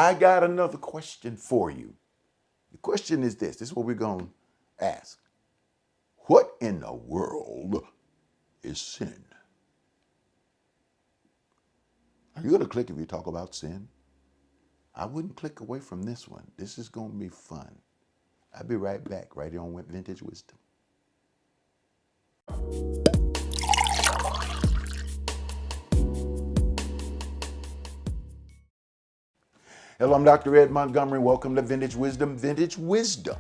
I got another question for you. The question is this. This is what we're going to ask. What in the world is sin? Are you going to click if you talk about sin? I wouldn't click away from this one. This is going to be fun. I'll be right back, right here on Vintage Wisdom. Hello, I'm Dr. Ed Montgomery. Welcome to Vintage Wisdom. Vintage Wisdom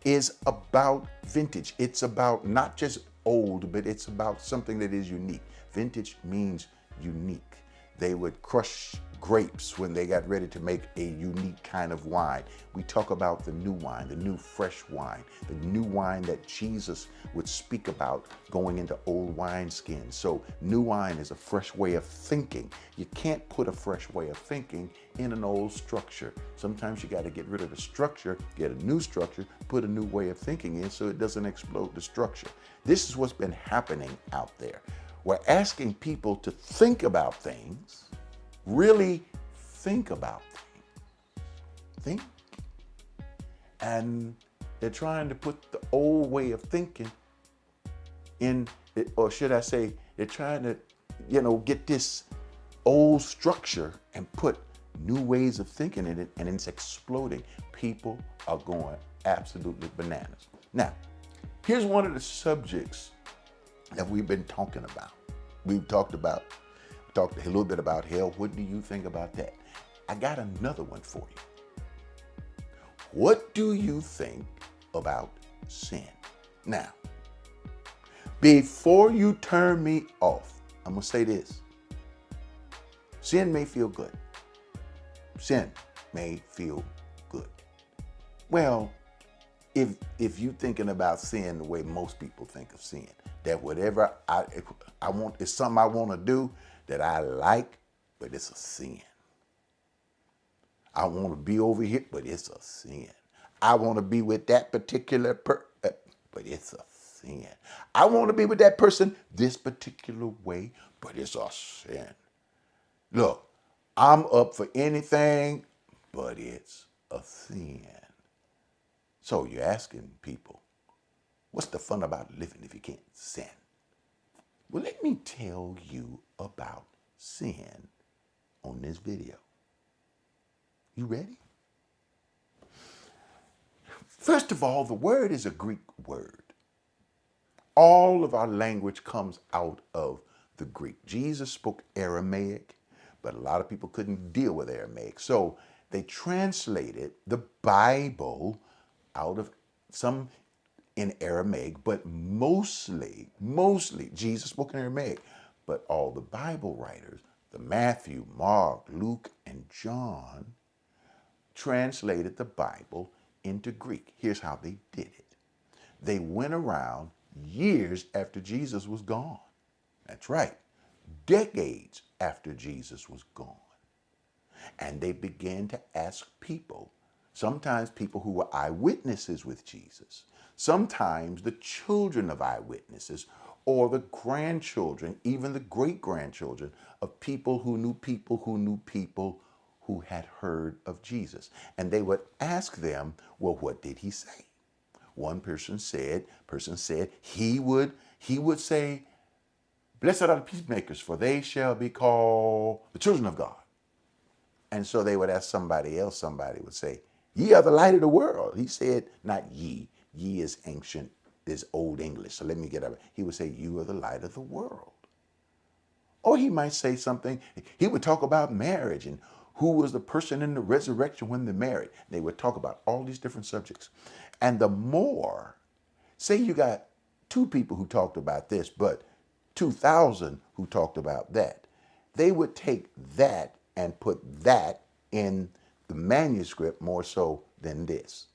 is about vintage. It's about not just old, but it's about something that is unique. Vintage means unique. They would crush grapes when they got ready to make a unique kind of wine. We talk about the new wine, the new fresh wine, the new wine that Jesus would speak about going into old wineskins. So new wine is a fresh way of thinking. You can't put a fresh way of thinking in an old structure. Sometimes you got to get rid of the structure, get a new structure, put a new way of thinking in so it doesn't explode the structure. This is what's been happening out there. We're asking people to think about things, really think about things. Think. And they're trying to put the old way of thinking in, or should I say, they're trying to, get this old structure and put new ways of thinking in it, and it's exploding. People are going absolutely bananas. Now, here's one of the subjects that we've been talking about. We've talked a little bit about hell. What do you think about that? I got another one for you. What do you think about sin? Now, before you turn me off, I'm going to say this. Sin may feel good. Sin may feel good. Well, if you're thinking about sin the way most people think of sin, that whatever I want is something I want to do that I like, but it's a sin. I want to be over here, but it's a sin. I want to be with that particular but it's a sin. I want to be with that person this particular way, but it's a sin. Look, I'm up for anything, but it's a sin. So you're asking people, what's the fun about living if you can't sin? Well, let me tell you about sin on this video. You ready? First of all, the word is a Greek word. All of our language comes out of the Greek. Jesus spoke Aramaic, but a lot of people couldn't deal with Aramaic. So they translated the Bible out of some in Aramaic, but mostly, Jesus spoke in Aramaic, but all the Bible writers, the Matthew, Mark, Luke, and John, translated the Bible into Greek. Here's how they did it. They went around years after Jesus was gone. That's right, decades after Jesus was gone. And they began to ask people, sometimes people who were eyewitnesses with Jesus, sometimes the children of eyewitnesses, or the grandchildren, even the great-grandchildren of people who knew people who knew people who had heard of Jesus. And they would ask them, well, what did he say? One person said he would say, blessed are the peacemakers, for they shall be called the children of God. And so they would ask somebody else, somebody would say, ye are the light of the world. He said, not ye. Ye is ancient, is Old English. So let me get up. He would say, you are the light of the world. Or he might say something. He would talk about marriage and who was the person in the resurrection when they married. They would talk about all these different subjects. And the more, say you got 2 people who talked about this, but 2,000 who talked about that. They would take that and put that in the manuscript more so than this.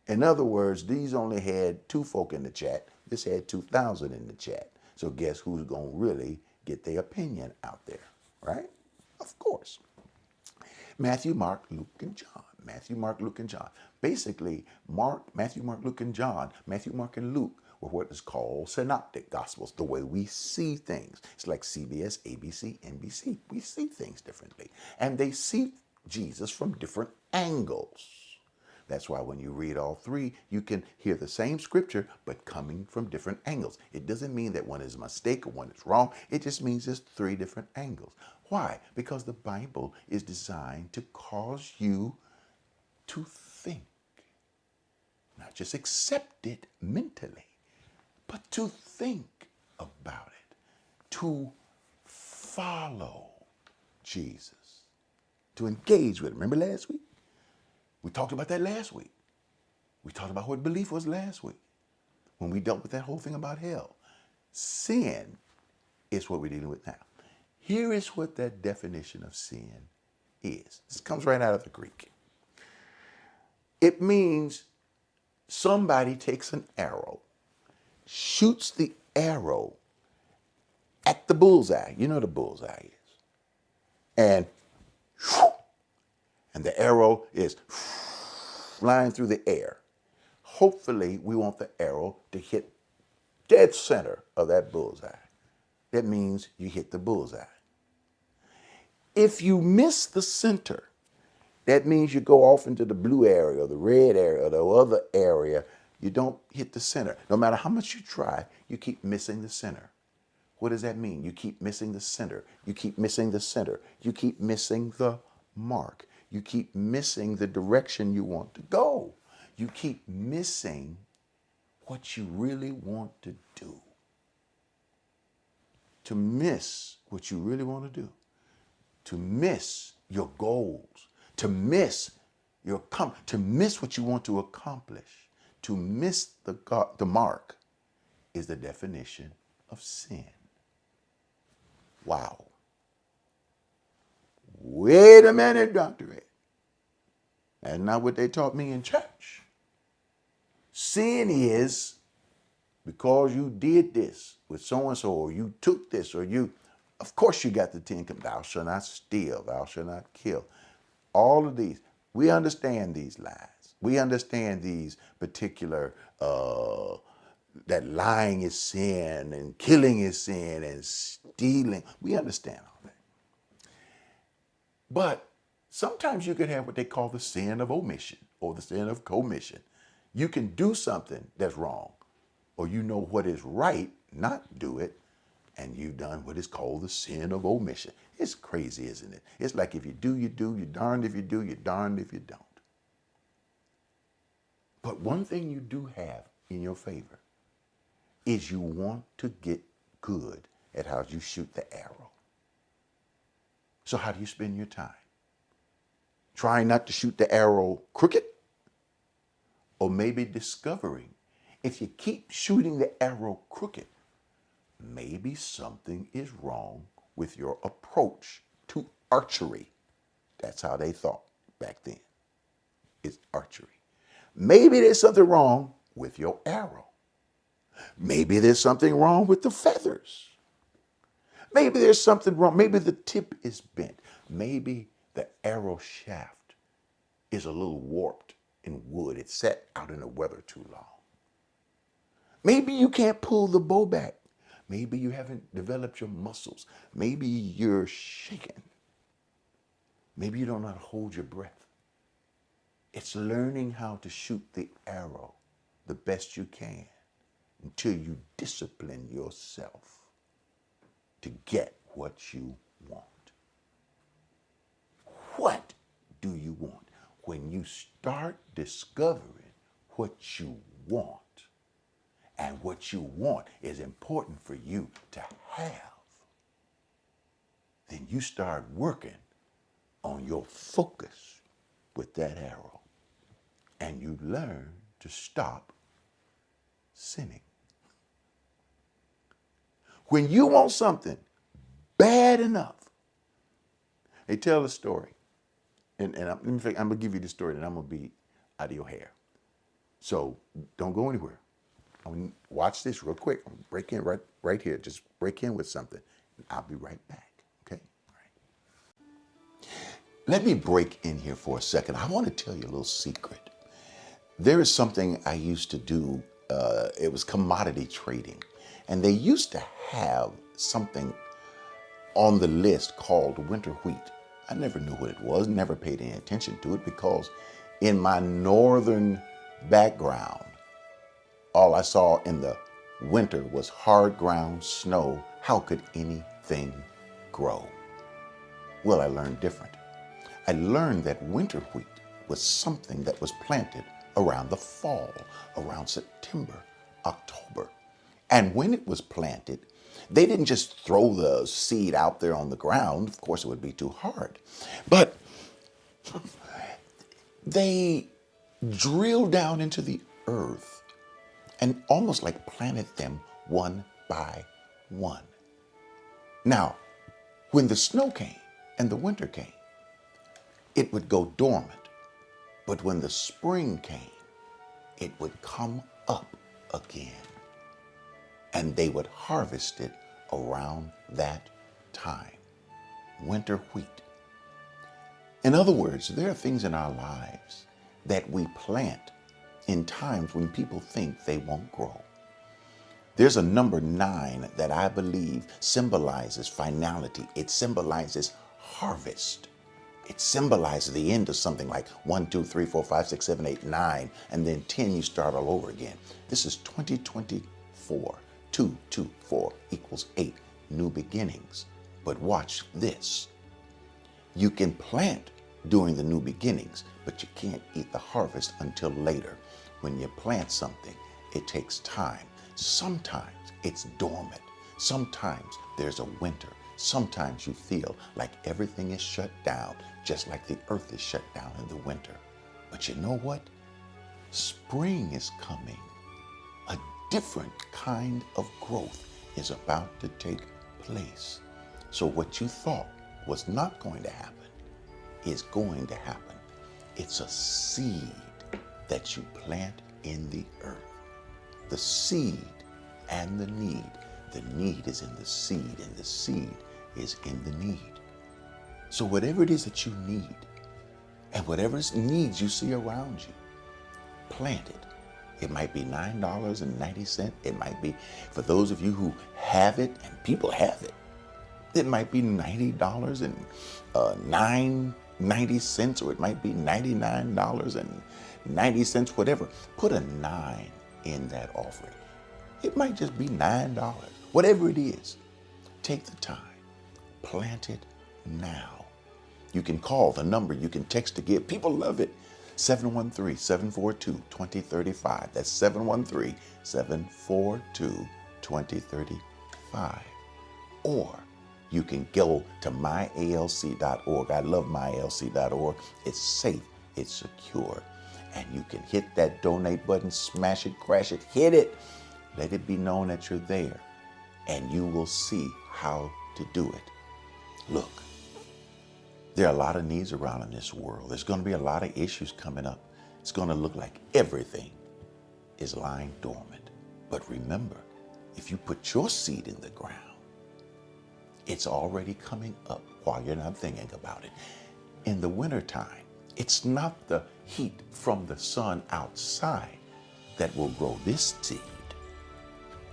In other words, these only had 2 folk in the chat. This had 2,000 in the chat. So guess who's going to really get their opinion out there, right? Of course. Matthew, Mark, Luke, and John. Matthew, Mark, Luke, and John. Basically, Matthew, Mark, Luke, and John, Matthew, Mark, and Luke were what is called synoptic gospels, the way we see things. It's like CBS, ABC, NBC. We see things differently. And they see Jesus from different angles. That's why when you read all three, you can hear the same scripture, but coming from different angles. It doesn't mean that one is a mistake or one is wrong. It just means there's three different angles. Why? Because the Bible is designed to cause you to think, not just accept it mentally, but to think about it, to follow Jesus, to engage with him. Remember last week? We talked about that last week. We talked about what belief was last week when we dealt with that whole thing about hell. Sin is what we're dealing with now. Here is what that definition of sin is. This comes right out of the Greek. It means somebody takes an arrow, shoots the arrow at the bullseye. You know what a bullseye is. And the arrow is flying through the air. Hopefully, we want the arrow to hit dead center of that bullseye. That means you hit the bullseye. If you miss the center, that means you go off into the blue area or the red area or the other area. You don't hit the center. No matter how much you try, you keep missing the center. What does that mean? You keep missing the center. You keep missing the center. You keep missing the mark. You keep missing the direction you want to go. You keep missing what you really want to do. To miss what you really want to do. To miss your goals. To miss to miss what you want to accomplish. To miss the mark is the definition of sin. Wow. Wait a minute, Dr. Ed. That's not what they taught me in church. Sin is because you did this with so-and-so, or you took this, or of course you got the 10 commandments. Thou shalt not steal, thou shalt not kill. All of these, we understand these lies. We understand these particular, that lying is sin, and killing is sin, and stealing. We understand all that. But sometimes you can have what they call the sin of omission or the sin of commission. You can do something that's wrong, or you know what is right, not do it, and you've done what is called the sin of omission. It's crazy, isn't it? It's like if you do, you do. You're darned if you do. You're darned if you don't. But one thing you do have in your favor is you want to get good at how you shoot the arrow. So how do you spend your time? Trying not to shoot the arrow crooked? Or maybe discovering if you keep shooting the arrow crooked, maybe something is wrong with your approach to archery. That's how they thought back then. It's archery. Maybe there's something wrong with your arrow. Maybe there's something wrong with the feathers. Maybe there's something wrong. Maybe the tip is bent. Maybe the arrow shaft is a little warped in wood. It's sat out in the weather too long. Maybe you can't pull the bow back. Maybe you haven't developed your muscles. Maybe you're shaking. Maybe you don't know how to hold your breath. It's learning how to shoot the arrow the best you can until you discipline yourself to get what you want. What do you want? When you start discovering what you want, and what you want is important for you to have, then you start working on your focus with that arrow, and you learn to stop sinning. When you want something bad enough, they tell a story, and I'm going to give you the story, and I'm going to be out of your hair. So don't go anywhere. Watch this real quick. I'm gonna break in right here. Just break in with something, and I'll be right back. Okay? All right. Let me break in here for a second. I want to tell you a little secret. There is something I used to do. It was commodity trading, and they used to have something on the list called winter wheat. I never knew what it was, never paid any attention to it because in my northern background, all I saw in the winter was hard ground, snow. How could anything grow? Well, I learned different. I learned that winter wheat was something that was planted around the fall, around September, October. And when it was planted, they didn't just throw the seed out there on the ground. Of course, it would be too hard. But they drilled down into the earth and almost like planted them one by one. Now, when the snow came and the winter came, it would go dormant. But when the spring came, it would come up again. And they would harvest it around that time. Winter wheat. In other words, there are things in our lives that we plant in times when people think they won't grow. There's a number 9 that I believe symbolizes finality. It symbolizes harvest. It symbolizes the end of something like 1, 2, 3, 4, 5, 6, 7, 8, 9, and then 10, you start all over again. This is 2024. 2, 2, 4 equals 8, new beginnings. But watch this. You can plant during the new beginnings, but you can't eat the harvest until later. When you plant something, it takes time. Sometimes it's dormant. Sometimes there's a winter. Sometimes you feel like everything is shut down, just like the earth is shut down in the winter. But you know what? Spring is coming. A different kind of growth is about to take place. So what you thought was not going to happen is going to happen. It's a seed that you plant in the earth. The seed and the need. The need is in the seed, and the seed is in the need. So whatever it is that you need, and whatever needs you see around you, plant it. It might be $9.90. It might be, for those of you who have it, and people have it, it might be $90.90, or it might be $99.90, whatever. Put a 9 in that offering. It might just be $9. Whatever it is, take the time. Plant it now. You can call the number. You can text to give. People love it. 713-742-2035. That's 713-742-2035. Or you can go to myalc.org. I love myalc.org. It's safe. It's secure. And you can hit that donate button, smash it, crash it, hit it. Let it be known that you're there. And you will see how to do it. Look, there are a lot of needs around in this world. There's going to be a lot of issues coming up. It's going to look like everything is lying dormant. But remember, if you put your seed in the ground, it's already coming up while you're not thinking about it. In the wintertime, it's not the heat from the sun outside that will grow this seed.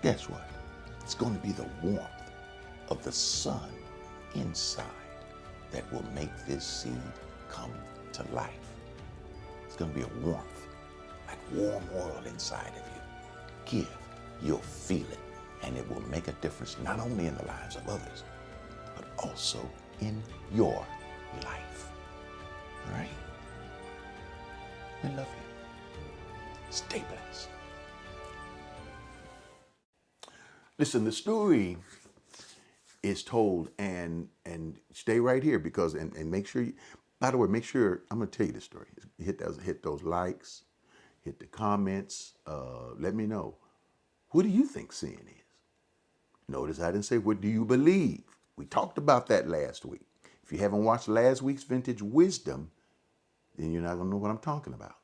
Guess what? It's going to be the warmth of the sun inside that will make this seed come to life. It's going to be a warmth, like warm oil inside of you. Give, you'll feel it, and it will make a difference not only in the lives of others, but also in your life. All right? We love you. Stay blessed. Listen, the story is told, and stay right here because and make sure you, by the way, make sure I'm gonna tell you the story. Hit those likes, hit the comments. Let me know, what do you think sin is? Notice I didn't say what do you believe. We talked about that last week. If you haven't watched last week's Vintage Wisdom, then you're not gonna know what I'm talking about.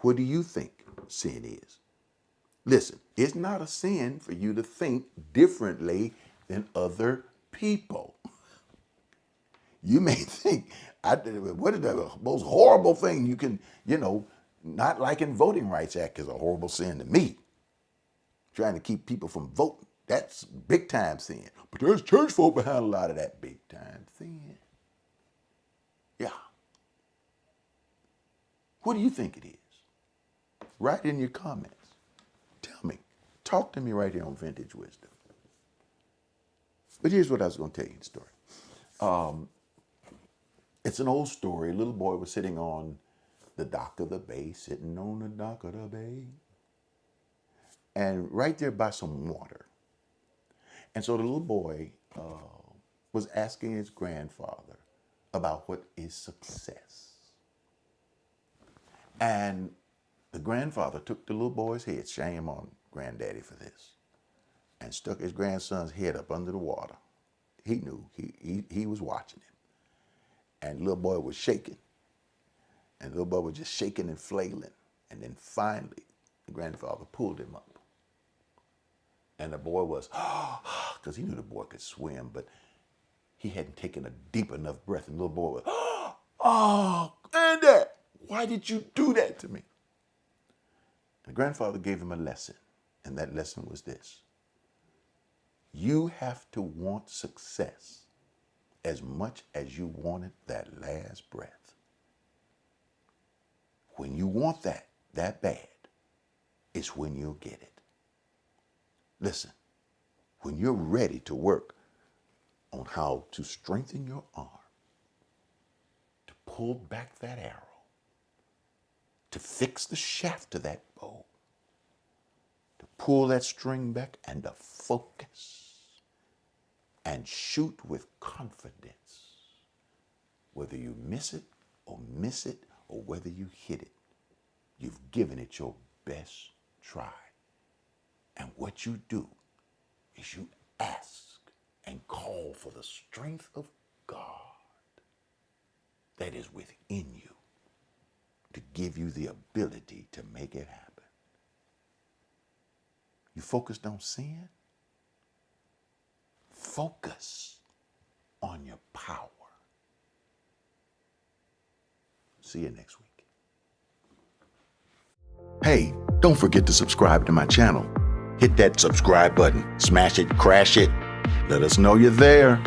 What do you think sin is? Listen, it's not a sin for you to think differently than other people. You may think, what is the most horrible thing you can, not liking Voting Rights Act is a horrible sin to me. Trying to keep people from voting, that's big time sin. But there's church folk behind a lot of that big time sin. Yeah. What do you think it is? Write in your comments. Tell me. Talk to me right here on Vintage Wisdom. But here's what I was going to tell you the story. It's an old story. A little boy was sitting on the dock of the bay, sitting on the dock of the bay. And right there by some water. And so the little boy was asking his grandfather about what is success. And the grandfather took the little boy's head, shame on granddaddy for this, and stuck his grandson's head up under the water. He knew, he was watching him. And the little boy was shaking. And the little boy was just shaking and flailing. And then finally, the grandfather pulled him up. And the boy was, because he knew the boy could swim, but he hadn't taken a deep enough breath. And the little boy was, oh, Granddad, why did you do that to me? And the grandfather gave him a lesson. And that lesson was this. You have to want success as much as you wanted that last breath. When you want that bad, it's when you'll get it. Listen, when you're ready to work on how to strengthen your arm, to pull back that arrow, to fix the shaft of that bow, to pull that string back and to focus and shoot with confidence, whether you miss it or whether you hit it, you've given it your best try. And what you do is you ask and call for the strength of God that is within you to give you the ability to make it happen. You focused on sin? Focus on your power. See you next week. Hey, don't forget to subscribe to my channel. Hit that subscribe button, smash it, crash it. Let us know you're there.